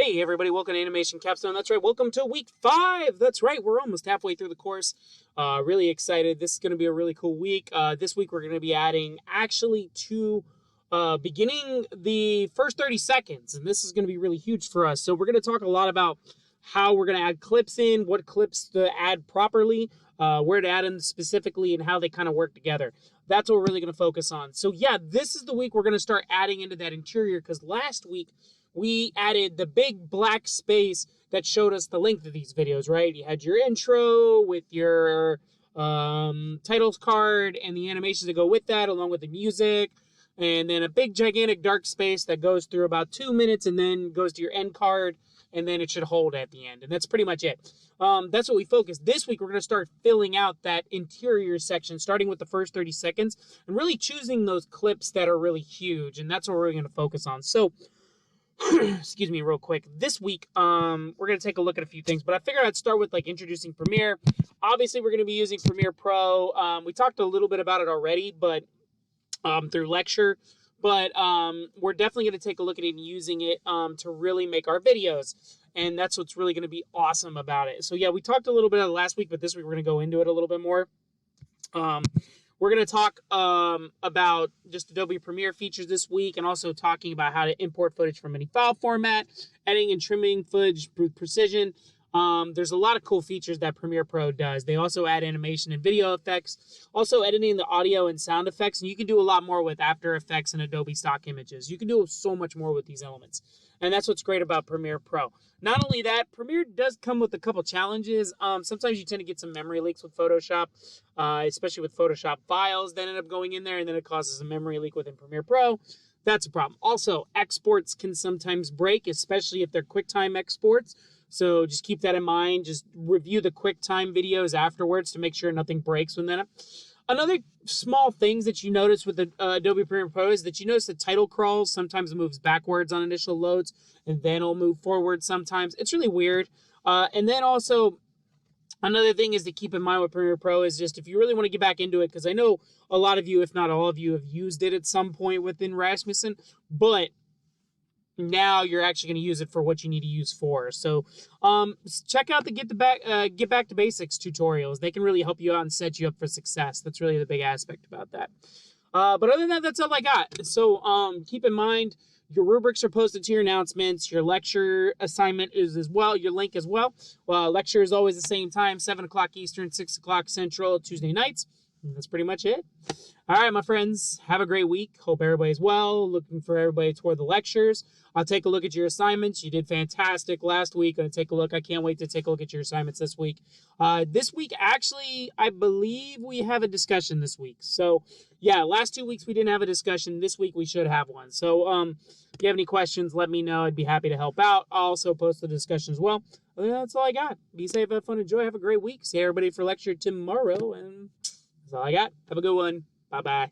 Hey everybody, welcome to Animation Capstone. That's right, welcome to week 5. That's right, we're almost halfway through the course. Really excited. This is going to be a really cool week. This week we're going to be adding beginning the first 30 seconds, and this is going to be really huge for us. So we're going to talk a lot about how we're going to add clips in, what clips to add properly, where to add them specifically, and how they kind of work together. That's what we're really going to focus on. So yeah, this is the week we're going to start adding into that interior, because last week we added the big black space that showed us the length of these videos, right? You had your intro with your titles card and the animations that go with that, along with the music, and then a big gigantic dark space that goes through about 2 minutes and then goes to your end card, and then it should hold at the end. And that's pretty much it. That's what we focused. This week, we're going to start filling out that interior section, starting with the first 30 seconds, and really choosing those clips that are really huge. And that's what we're going to focus on. So, excuse me real quick. This week, we're going to take a look at a few things, but I figured I'd start with introducing Premiere. Obviously, we're going to be using Premiere Pro. We talked a little bit about it already, but through lecture. But we're definitely going to take a look at it and using it to really make our videos. And that's what's really going to be awesome about it. So yeah, we talked a little bit about it last week, but this week we're going to go into it a little bit more. We're going to talk about just Adobe Premiere features this week, and also talking about how to import footage from any file format, editing and trimming footage with precision. There's a lot of cool features that Premiere Pro does. They also add animation and video effects, also editing the audio and sound effects, and you can do a lot more with After Effects and Adobe stock images. You can do so much more with these elements, and that's what's great about Premiere Pro. Not only that, Premiere does come with a couple challenges. Sometimes you tend to get some memory leaks with Photoshop, especially with Photoshop files that end up going in there, and then it causes a memory leak within Premiere Pro. That's a problem. Also, exports can sometimes break, especially if they're QuickTime exports. So just keep that in mind. Just review the QuickTime videos afterwards to make sure nothing breaks with them. Another small things that you notice with the Adobe Premiere Pro is that you notice the title crawls sometimes moves backwards on initial loads, and then it'll move forward sometimes. It's really weird. And then also, another thing is to keep in mind with Premiere Pro is just if you really want to get back into it, because I know a lot of you, if not all of you, have used it at some point within Rasmussen, but now you're actually going to use it for what you need to use for. So check out the Get Back to Basics tutorials. They can really help you out and set you up for success. That's really the big aspect about that. But other than that, that's all I got. So keep in mind, your rubrics are posted to your announcements. Your lecture assignment is as well, your link as well. Lecture is always the same time, 7 o'clock Eastern, 6 o'clock Central, Tuesday nights. And that's pretty much it. All right, my friends, have a great week. Hope everybody's well. Looking for everybody toward the lectures. I'll take a look at your assignments. You did fantastic last week. Going to take a look. I can't wait to take a look at your assignments this week. This week, actually, I believe we have a discussion this week. So, yeah, last 2 weeks we didn't have a discussion. This week we should have one. So, if you have any questions, let me know. I'd be happy to help out. I'll also post the discussion as well. That's all I got. Be safe, have fun, enjoy, have a great week. See everybody for lecture tomorrow, and that's all I got. Have a good one. Bye-bye.